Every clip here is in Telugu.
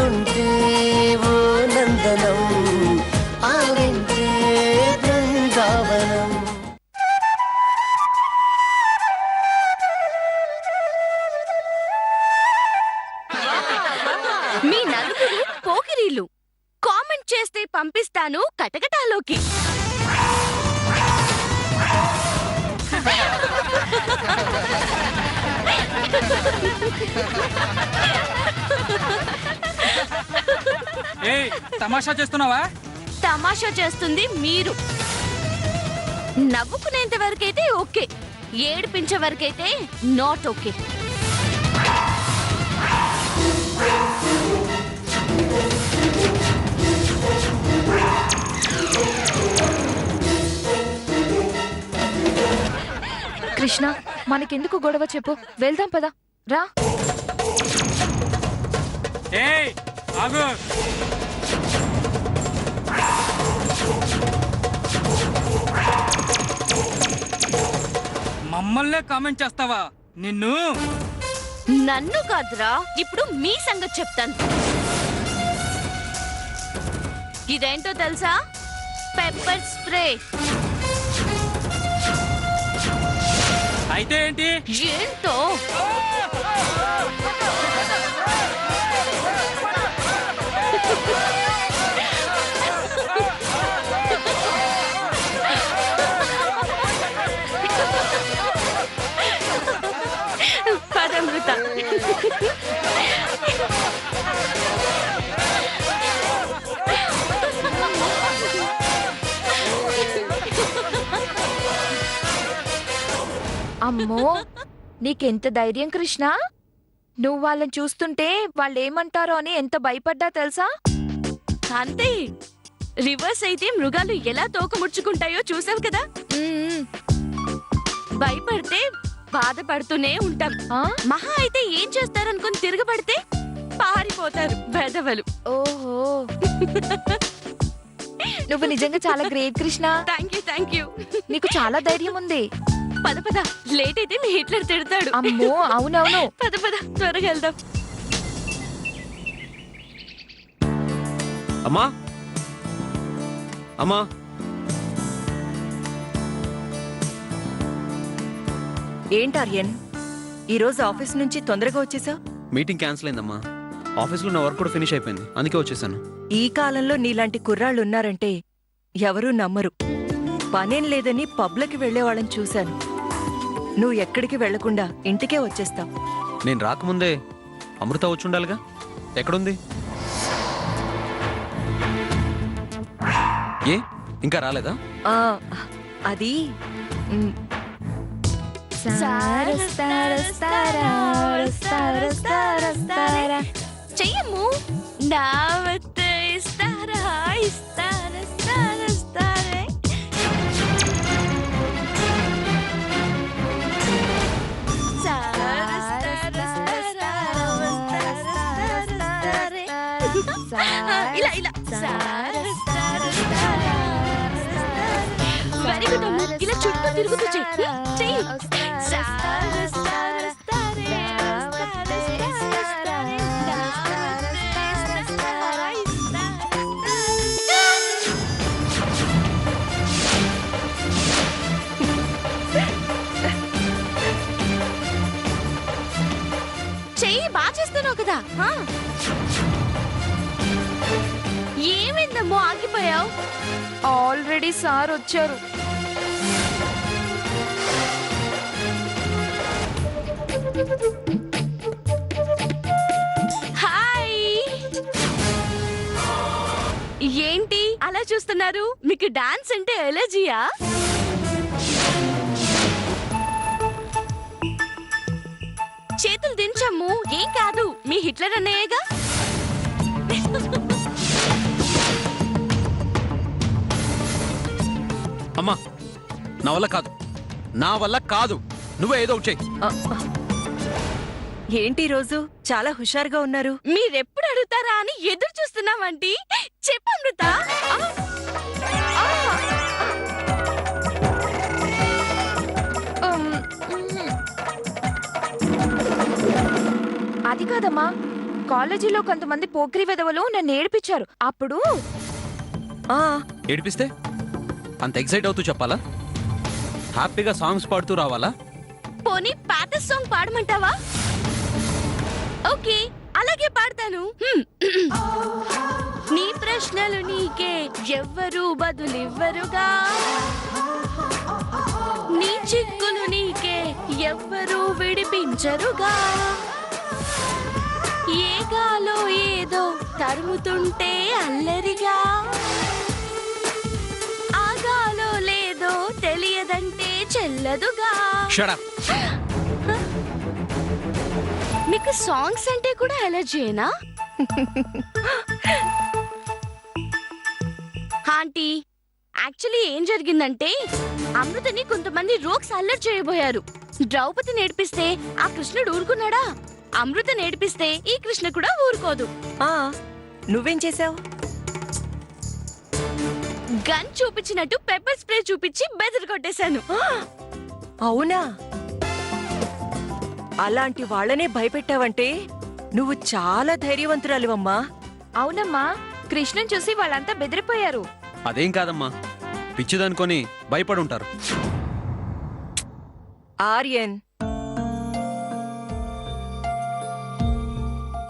ఆగుంటే ఓ నందనం ఆవింటే బృందావనం. మీ నలుగురు పోకిరీలు. కామెంట్ చేస్తే పంపిస్తాను కటకటాలోకి. తమాషా చేస్తున్నావా? తమాషా చేస్తుంది మీరు. నవ్వుకునేంత వరకైతే ఓకే, ఏడిపించే వరకైతే నాట్ ఓకే. కృష్ణ, మనకెందుకు గొడవ చెప్పు, వెళ్దాం పదా. రా. ఆగు. మమ్మల్నే కామెంట్ చేస్తావా? నిన్ను నన్ను కాదురా, ఇప్పుడు మీ సంగతి చెప్తాను. ఇదేంటో తెలుసా? Pepper spray. అయితే ఏంటి? ఏంటో పదమృత. అమ్మో, నీకెంత ధైర్యం కృష్ణ. నువ్వు వాళ్ళని చూస్తుంటే వాళ్ళు ఏమంటారో అని ఎంత భయపడ్డా తెలుసా? అంతే, రివర్స్ అయితే మృగాలు ఎలా తోక ముడుచుకుంటాయో చూసావు కదా. భయపడితే బాధపడుతూనే ఉంటాం. మహా అయితే ఏం చేస్తారనుకుని తిరగబడితే పారిపోతారు బెదవలు. ఓహో, నువ్వు నిజంగా చాలా గ్రేట్ కృష్ణ. Thank you. నీకు చాలా ధైర్యం ఉంది. పద లేట్ అయితే మీ హిట్లర్ తిడతాడు. అమ్మో, అవునవును. పద త్వరగా వెళ్దాం. అమ్మా అమ్మా, ఏంటార్యన్, ఈరోజు ఆఫీస్ నుంచి తొందరగా వచ్చేసావు? మీటింగ్ క్యాన్సిల్ అయిందమ్మా. ఆఫీస్లో నా వర్క్ కూడా ఫినిష్ అయిపోయింది, అందుకే వచ్చేసాను. ఈ కాలంలో నీలాంటి కుర్రాళ్ళున్నారంటే ఎవరూ నమ్మరు. పనేం లేదని పబ్లకి వెళ్లేవాళ్ళని చూశాను. నువ్వు ఎక్కడికి వెళ్లకుండా ఇంటికే వచ్చేస్తావు. నేను రాకముందే అమృత వచ్చుండాలిగా. ఎక్కడుంది? ఏ ఇంకా రాలేదా? అది చెయ్యము. దావత్ ఇస్తారా ఇస్తారా ఇస్తారా. ఇలా వెరీ గుడ్ అమ్ము. ఇలా చుట్టూ తిరుగుతూ చెయ్యి. చెయ్యి బాగా చేస్తున్నావు కదా. ఏమైందమ్మో ఆగిపోయావు? ఆల్రెడీ సార్ వచ్చారు. హాయ్. ఏంటి అలా చూస్తున్నారు? మీకు డాన్స్ అంటే ఎలర్జీయా? చేతులు దించమ్ము, ఏం కాదు. మీ హిట్లర్ అన్నయ్యగా. అమ్మా, నా వల్ల కాదు. నువ్వే ఏదో ఒకటి చెయ్యి. ఏంటి రోజు చాలా హుషారుగా ఉన్నారు? మీరెప్పుడు అడుగుతారా అని ఎదురు చూస్తున్నామంటీ. చెప్పమృత. అది కాదమ్మా, కాలేజీలో కొంతమంది పోక్రి వెధవలు నన్ను ఏడిపించారు. అప్పుడు ఆ ఏడిపిస్తే అంత ఎక్సైట్ అవుతూ చెప్పాలా? హ్యాపీగా సాంగ్స్ పాడుతూ రావాలా? పోనీ పాత సాంగ్ పాడమంటావా? ఓకే, అలాగే పాడతాను. నీ ప్రశ్నలు నీకే ఎవ్వరూ బదులివ్వరుగా, నీ చిక్కులు నీకే ఎవ్వరూ విడిపించరుగా, ఏ గాలో ఏదో తరుముతుంటే అల్లరిగా, ఆగాలో లేదో తెలియదంటే చెల్లదుగా. Shut up. మీకు సాంగ్స్ అంటే కూడా ఎలర్జీనా? ఆంటీ, యాక్చువల్లీ ఏం జరిగిందంటే అమృతని కొంతమంది రోగ్స్ అల్లరి చేయబోయారు. ద్రౌపది నేర్పిస్తే ఆ కృష్ణుడు ఊరుకున్నాడా? అమృత నేర్పిస్తే ఈ కృష్ణ కూడా ఊరుకోదు. ఆ నువ్వేం చేసావు? గన్ చూపించినట్టు పెప్పర్ స్ప్రే చూపించి బెదిరి కొట్టేశాను. అవునా? అలాంటి వాళ్ళనే భయపెట్టావంటే నువ్వు చాలా ధైర్యవంతురాలివమ్మా. అవునమ్మా, కృష్ణన్ చూసి వాళ్ళంతా బెదిరిపోయారు. అదేం కాదమ్మా, పిచ్చిదనుకొని భయపడుంటారు. ఆర్యన్,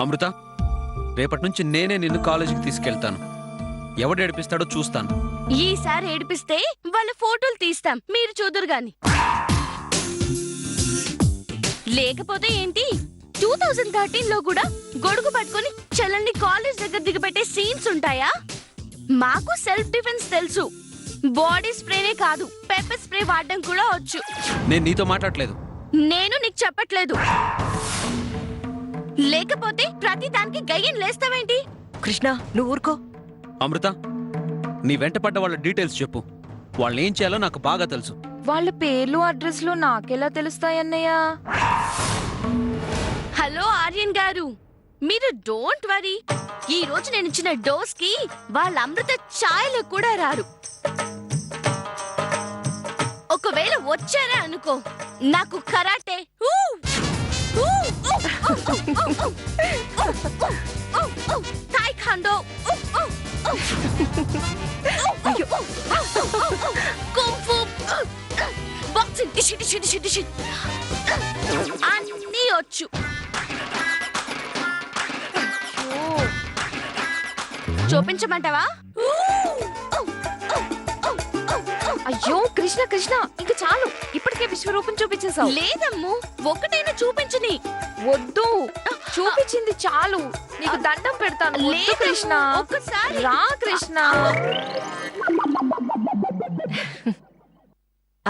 అమృత, రేపటి నుంచి నేనే నిన్ను కాలేజీకి తీసుకెళ్తాను. ఎవడు ఏడిపిస్తాడో చూస్తాను. ఈసారి ఏడిపిస్తే వాళ్ళ ఫోటోలు తీస్తాం, మీరు చూదురు గాని. లేకపోతే ఏంటి, 2013లో కూడా గొడుగు పట్టుకొని చెల్లెల్ని కాలేజ్ దగ్గర దిగబెట్టే సీన్స్ ఉంటాయా? మాకు సెల్ఫ్ డిఫెన్స్ తెలుసు. బాడీ స్ప్రేనే కాదు, పెప్పర్ స్ప్రే వాడడం కూడా వచ్చు. నేను నీతో మాట్లాడలేదు. నేను నీకు చెప్పట్లేదు. లేకపోతే ప్రతి దానికి గయ్యం లేస్తావేంటి? కృష్ణ నువ్వు ఊరుకో. అమృత, నీ వెంట పడ్డ వాళ్ళ డీటెయిల్స్ చెప్పు. వాళ్ళని ఏం చేయాలో నాకు బాగా తెలుసు. వాళ్ళ పేర్లు అడ్రస్లు నాకెలా తెలుస్తాయన్నయ్య? హలో ఆర్యన్ గారు, మీరు డోంట్ వరీ. ఈ రోజు నేను ఇచ్చిన డోస్ కి వాళ్ళ అమృత ఛాయలు కూడా రారు. ఒకవేళ వచ్చారే అనుకో, నాకు కరాటే తాయిఖాండో కుంఫు బాక్సింగ్ డిషి డిషి డిషి డిషి అన్నీ వచ్చు. చూపించమంటావా? అయ్యో కృష్ణ కృష్ణ, ఇంక చాలు, ఇప్పటికే విశ్వరూపం చూపించేశావు. లేదమ్ము, ఒకటైనా చూపించని. వద్దు, చూపించింది చాలు. నీకు దండం పెడతాను. వద్దు లేదమ్ము, కృష్ణ, ఒక్కసారి రా కృష్ణ.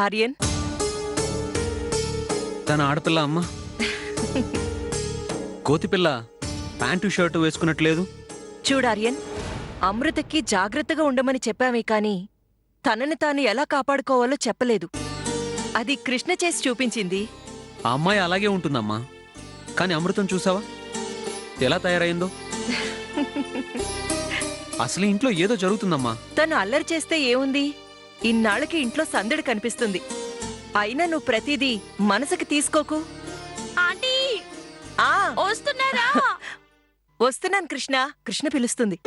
ఆర్యన్, తన ఆడపిల్ల అమ్మ. కోతిపిల్ల ప్యాంటు షర్టు వేసుకున్నట్లేదు. చూడార్యన్, అమృతకి జాగ్రత్తగా ఉండమని చెప్పామే కాని తనని తాను ఎలా కాపాడుకోవాలో చెప్పలేదు. అది కృష్ణ చేసి చూపించింది. ఆ అమ్మాయి అలాగే ఉంటుందమ్మా. కానీ అమృతం చూసావా ఎలా తయారైందో? అసలు ఇంట్లో ఏదో జరుగుతుందమ్మా. తను అల్లరి చేస్తే ఏముంది, ఇన్నాళ్ళకి ఇంట్లో సందడి కనిపిస్తుంది. అయినా నువ్వు ప్రతిదీ మనసుకి తీసుకోకు. ఆంటీ ఆ వస్తున్నారా? వస్తున్నాను కృష్ణ. కృష్ణ పిలుస్తుంది.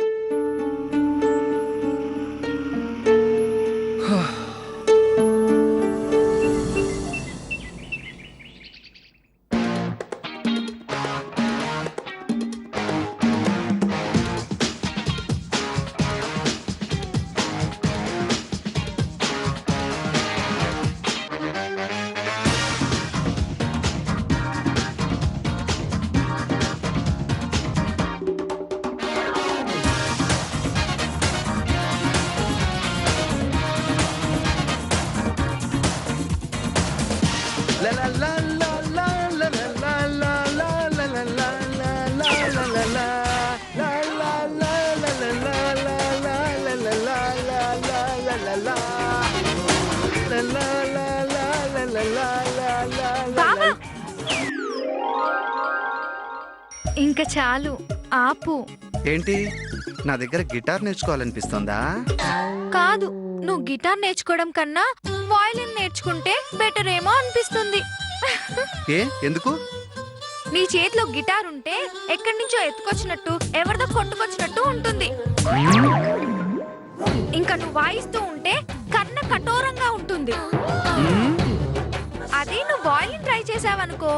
బావా, ఇంకా చాలు, ఆపు. ఏంటి, నా దగ్గర గిటార్ నేర్చుకోవాలనిపిస్తోందా? కాదు, నువ్వు గిటార్ నేర్చుకోవడం కన్నా వయలిన్ నేర్చుకుంటే బెటర్ ఏమో అనిపిస్తుంది. ఏ ఎందుకు? నీ చేతిలో గిటార్ ఉంటే ఎక్కడి నుంచో ఎత్తుకొచ్చినట్టు ఎవరిదో కొట్టుకొచ్చినట్టు ఉంటుంది. ఇంకా నువ్వు వాయిస్తూ ఉంటే కన్న కఠోరంగా ఉంటుంది. అది నువ్వు వాయిలిన్ ట్రై చేసావనుకో,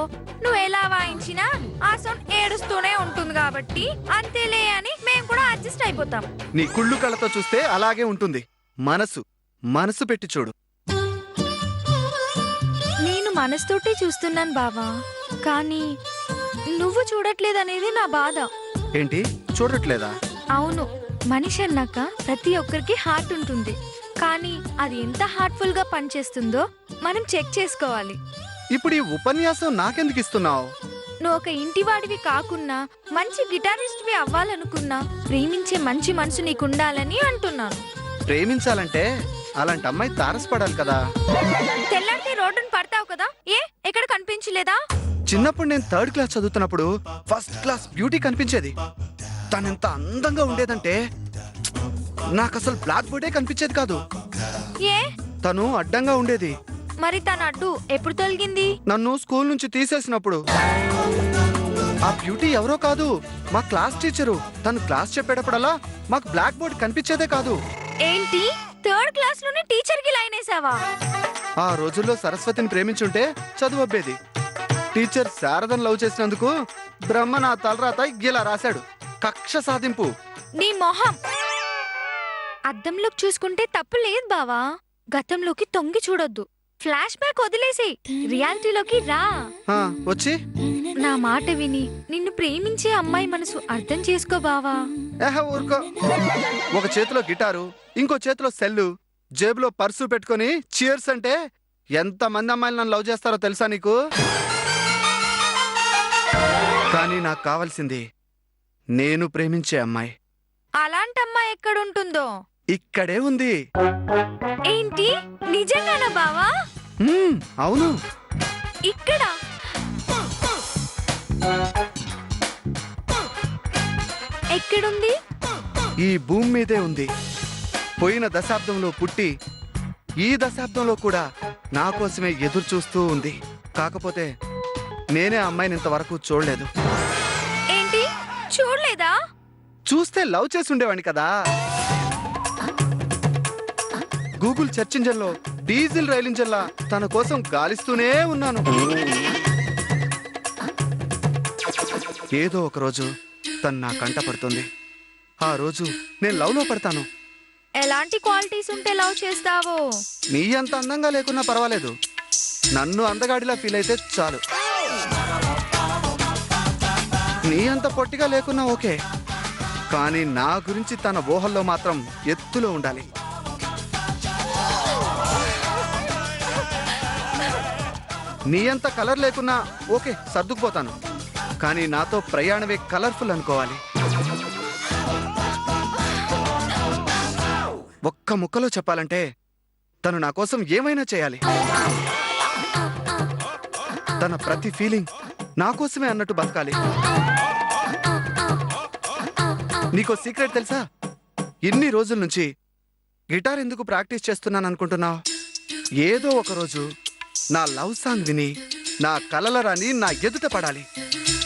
నువ్వు ఎలా వాయించినా ఆ సౌండ్ ఏడుస్తూనే ఉంటుంది. కాబట్టి అంతేలే అని మేము కూడా అడ్జస్ట్ అయిపోతాం. నీ కుళ్ళు కళ్ళతో చూస్తే అలాగే ఉంటుంది. మనసు పెట్టి చూడు. నేను మనసుతోటే చూస్తున్నాను బావా, కానీ నువ్వు చూడట్లేదనేది నా బాధ. ఏంటి చూడట్లేదా? అవును, మనిషి అన్నాక ప్రతి ఒక్కరికి హార్ట్ ఉంటుంది, కానీ అది ఎంత హార్ట్ఫుల్ గా పనిచేస్తుందో మనం చెక్ చేసుకోవాలి. ఇప్పుడు ఈ ఉపన్యాసం నాకెందుకు ఇస్తున్నావు? నువ్వు ఒక ఇంటివాడివి కాకున్నా మంచి గిటారిస్ట్వి అవ్వాలనుకున్నా ప్రేమించే మంచి మనసు నీకుండాలని అంటున్నాను. ప్రేమించాలంటే అలాంటి అమ్మాయి తారసపడాలి కదా. తెల్లారితే రోడ్డును పడతావు కదా, ఏ ఎక్కడ కనిపించలేదా? చిన్నప్పుడు నేను 3rd క్లాస్ చదువుతున్నప్పుడు ఫస్ట్ క్లాస్ బ్యూటీ కనిపించేది. తనెంత అందంగా ఉండేదంటే నాకు అసలు బ్లాక్ బోర్డే కనిపించేది కాదు. ఏ తను అడ్డంగా ఉండేది. మరి తన అడ్డు ఎప్పుడు తొలగింది? నన్ను స్కూల్ నుంచి తీసేసినప్పుడు. ఆ బ్యూటీ ఎవరో కాదు, మా క్లాస్ టీచరు. తను క్లాస్ చెప్పేటప్పుడల్లా మాకు బ్లాక్ బోర్డ్ కనిపించేదే కాదు. ఏంటి 3rd క్లాస్ లోనే టీచర్ కి లైన్ వేసావా? ఆ రోజుల్లో సరస్వతిని ప్రేమించుంటే చదువు అబ్బేది. టీచర్ శారదను లవ్ చేసినందుకు బ్రహ్మ నా తలరాత ఇలా రాశాడు, కక్ష సాధింపు. నీ మొహం అద్దంలోకి చూసుకుంటే తప్పు లేదు బావా. గతంలోకి తొంగి చూడొద్దు, ఫ్లాష్ బ్యాక్ వదిలేసి రియాలిటీలోకి రా. వచ్చి నా మాట విని నిన్ను ప్రేమించే అమ్మాయి మనసు అర్థం చేసుకో బావా. ఊరుకో. ఒక చేతిలో గిటారు, ఇంకో చేతిలో సెల్లు, జేబులో పర్సు పెట్టుకొని చీర్స్ అంటే ఎంత మంది అమ్మాయిలు నన్ను లవ్ చేస్తారో తెలుసా నీకు? కానీ నాకు కావాల్సింది నేను ప్రేమించే అమ్మాయి. అలాంటి అమ్మాయి ఎక్కడుంటుందో? ఇక్కడే ఉంది. ఏంటి నిజంగానా బావా? అవును. ఇక్కడ ఎక్కడుంది? ఈ భూమి మీదే ఉంది. పోయిన దశాబ్దంలో పుట్టి ఈ దశాబ్దంలో కూడా నా కోసమే ఎదురు చూస్తూ ఉంది. కాకపోతే నేనే అమ్మాయిని ఇంతవరకు చూడలేదు. ఏంటి చూడలేదా? చూస్తే లవ్ చేసి ఉండేవాడిని కదా. గూగుల్ సెర్చ్ ఇంజన్ లో డీజిల్ రైల్ ఇంజన్ లా తన కోసం గాలిస్తూనే ఉన్నాను. ఏదో ఒక రోజు తను నా కంట పడుతుంది. ఆ రోజు నేను లవ్ లో పడతాను. ఎలాంటి క్వాలిటీస్ ఉంటే లవ్ చేస్తావో? నీ అంత అందంగా లేకున్నా పర్వాలేదు, నన్ను అందగాడిలా ఫీల్ అయితే చాలు. నీ అంత పొట్టిగా లేకున్నా ఓకే, కానీ నా గురించి తన ఊహల్లో మాత్రం ఎత్తులో ఉండాలి. నీ అంత కలర్ లేకున్నా ఓకే, సర్దుకుపోతాను. కానీ నాతో ప్రయాణమే కలర్ఫుల్ అనుకోవాలి. ఒక్క ముక్కలో చెప్పాలంటే తను నా కోసం ఏమైనా చేయాలి. తన ప్రతి ఫీలింగ్ నా కోసమే అన్నట్టు బతకాలి. నీకో సీక్రెట్ తెలుసా? ఇన్ని రోజుల నుంచి గిటార్ ఎందుకు ప్రాక్టీస్ చేస్తున్నాను అనుకుంటున్నావు? ఏదో ఒక రోజు నా లవ్ సాంగ్ విని నా కలల రాని నా ఎదుట పడాలి.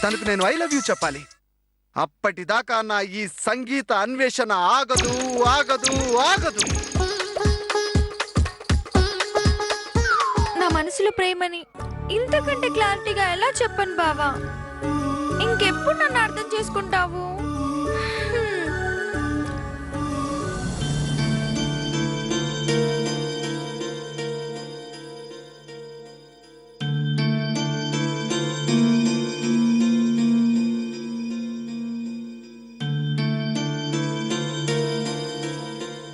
తనకు నేను ఐ లవ్ యూ చెప్పాలి. అప్పటిదాకా నా ఈ సంగీత అన్వేషణ ఆగదు ఆగదు ఆగదు. నా మనసులో ప్రేమని ఇంతకంటే క్లారిటీగా ఎలా చెప్పను బావా? ఇంకెప్పుడు నన్ను అర్థం చేసుకుంటావు?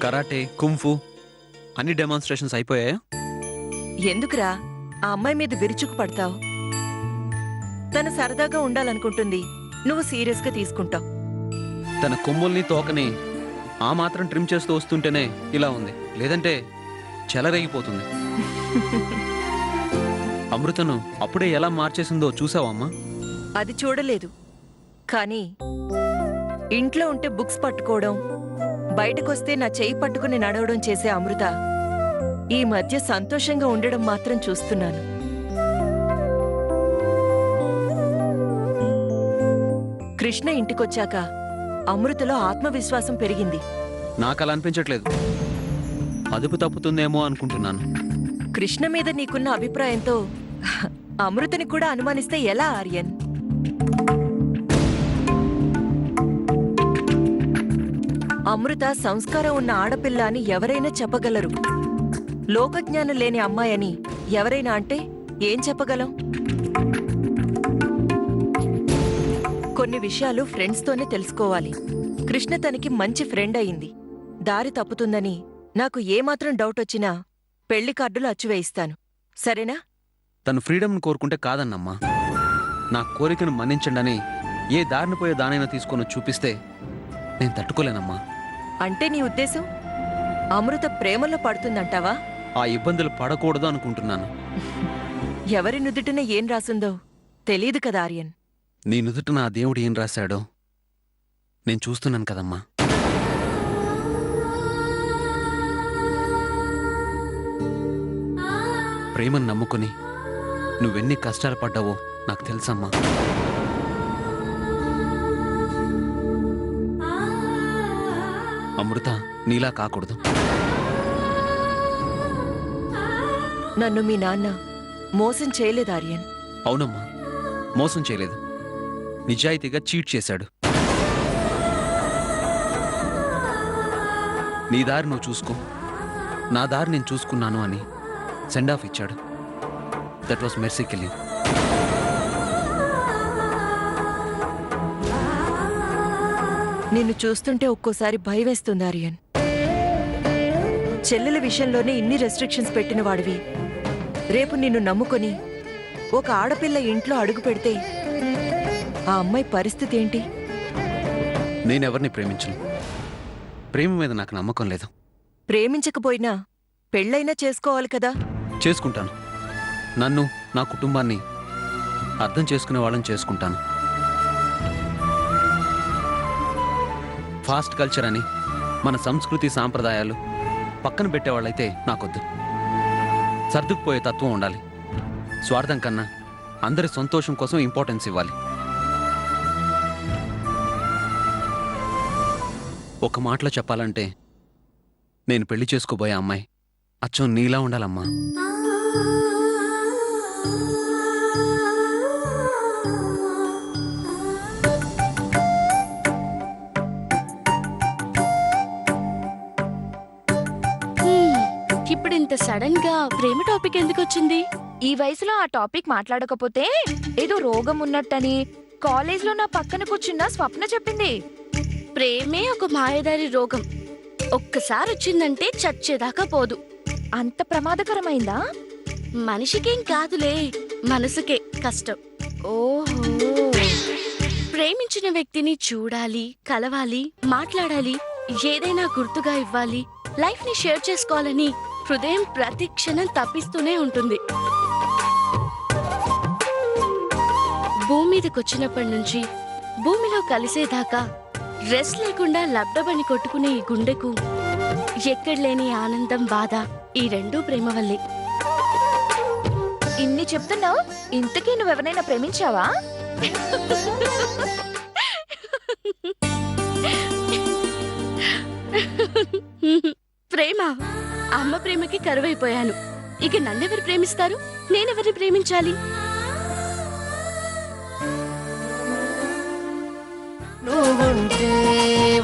కరాటే, కుంఫు అన్ని డెమాన్స్ట్రేషన్స్ అయిపోయాయా? ఎందుకురా ఆ అమ్మాయి మీద విరుచుకు పడతావు? తను సరదాగా ఉండాలనుకుంటుంది, నువ్వు సీరియస్ గా తీసుకుంటావు. తన కొమ్ముల్ని తోకని ఆ మాత్రం ట్రిమ్ చేస్తూ వస్తుంటేనే ఇలా ఉంది, లేదంటే చెలరేగిపోతుంది. అమృతను అప్పుడే ఎలా మార్చేసిందో చూసావమ్మా? అది చూడలేదు, కానీ ఇంట్లో ఉంటే బుక్స్ పట్టుకోవడం, బయటకొస్తే నా చెయ్యి పట్టుకుని నడవడం చేసే అమృత ఈ మధ్య సంతోషంగా ఉండడం మాత్రం చూస్తున్నాను. కృష్ణ ఇంటికొచ్చాక అమృతలో ఆత్మవిశ్వాసం పెరిగింది. నాకు అలా అనిపించట్లేదు. అదుపు తప్పుతుందేమో అనుకుంటున్నాను. కృష్ణ మీద నీకున్న అభిప్రాయంతో అమృతని కూడా అనుమానిస్తే ఎలా ఆర్యన్? అమృత సంస్కారం ఉన్న ఆడపిల్ల అని ఎవరైనా చెప్పగలరు. లోకజ్ఞానం లేని అమ్మాయని ఎవరైనా అంటే ఏం చెప్పగలం? కొన్ని విషయాలు ఫ్రెండ్స్తోనే తెలుసుకోవాలి. కృష్ణ తనకి మంచి ఫ్రెండ్ అయింది. దారి తప్పుతుందని నాకు ఏమాత్రం డౌట్ వచ్చినా పెళ్లి కార్డులు అచ్చువేయిస్తాను. సరేనా? తను ఫ్రీడమ్ను కోరుకుంటే కాదన్నమ్మా. నా కోరికను మన్నించండని ఏ దారిని పోయే దానైనా తీసుకొని చూపిస్తే నేను తట్టుకోలేనమ్మా. అంటే నీ ఉద్దేశం అమృత ప్రేమలో పడుతుందంటావా? ఆ ఇబ్బందులు పడకూడదు అనుకుంటున్నాను. ఎవరి నుదుటిన ఏం రాసుందో తెలీదు కదా ఆర్యన్. నీ నుదుట నా దేవుడు ఏం రాశాడో నేను చూస్తున్నాను కదమ్మా. ప్రేమను నమ్ముకుని నువ్వెన్ని కష్టాలు పడ్డావో నాకు తెలుసమ్మా. అమృత నీలా కాకూడదు. నన్ను మీ నాన్న మోసం చేయలేదు ఆర్యన్. అవునమ్మా, మోసం చేయలేదు. నిజాయితీగా చీట్ చేశాడు. నీ దారి నువ్వు చూసుకో, నా దారి నేను చూసుకున్నాను అని సెండ్ ఆఫ్ ఇచ్చాడు. That was mercy killing. నిన్ను చూస్తుంటే ఒక్కోసారి భయమేస్తుంది ఆర్యన్. చెల్లెల విషయంలోనే ఇన్ని రెస్ట్రిక్షన్స్ పెట్టిన వాడివి, రేపు నిన్ను నమ్ముకొని ఒక ఆడపిల్ల ఇంట్లో అడుగు పెడితే ఆ అమ్మాయి పరిస్థితి ఏంటి? నేనెవరిని ప్రేమించను. ప్రేమ మీద నాకు నమ్మకం లేదు. ప్రేమించకపోయినా పెళ్ళైనా చేసుకోవాలి కదా? చేసుకుంటాను. నన్ను, నా కుటుంబాన్ని అర్థం చేసుకునే వాళ్ళని చేసుకుంటాను. ఫాస్ట్ కల్చర్ అని మన సంస్కృతి సాంప్రదాయాలు పక్కన పెట్టేవాళ్ళైతే నాకొద్దు. సర్దుకుపోయే తత్వం ఉండాలి. స్వార్థం కన్నా అందరి సంతోషం కోసం ఇంపార్టెన్స్ ఇవ్వాలి. ఒక మాటలో చెప్పాలంటే నేను పెళ్లి చేసుకోబోయే అమ్మాయి అచ్చం నీలా ఉండాలమ్మా. ఇప్పుడు ఇంత సడన్ గా ప్రేమ టాపిక్ ఎందుకు వచ్చింది? ఈ వయసులో ఆ టాపిక్ మాట్లాడకపోతే ఏదో రోగం ఉన్నట్టని కాలేజ్లో నా పక్కన కూర్చున్న స్వప్న చెప్పింది. ప్రేమే ఒక మాయదారి రోగం. ఒక్కసారి వచ్చిందంటే చచ్చేదాకా పోదు. అంత ప్రమాదకరమైందా? మనిషికేం కాదులే, మనసుకే కష్టం. ఓహో. ప్రేమించిన వ్యక్తిని చూడాలి, కలవాలి, మాట్లాడాలి, ఏదైనా గుర్తుగా ఇవ్వాలి, లైఫ్ ని షేర్ చేసుకోవాలని హృదయం ప్రతి క్షణం తప్పిస్తూనే ఉంటుంది. భూమి మీదకొచ్చినప్పటి నుంచి భూమిలో కలిసేదాకా రెస్ట్ లేకుండా లబ్డబని కొట్టుకునే ఈ గుండెకు ఎక్కడలేని ఆనందం, బాధ ఈ రెండూ ప్రేమ వల్లే. ఇన్ని చెప్తున్నావు, ఇంతకీ నువ్వెవరైనా ప్రేమించావా? ప్రేమ అమ్మ ప్రేమకి కరువైపోయాను. ఇక నన్నెవరు ప్రేమిస్తారు? నేనెవరిని ప్రేమించాలి? నువ్వుంటే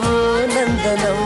ఓ నందనం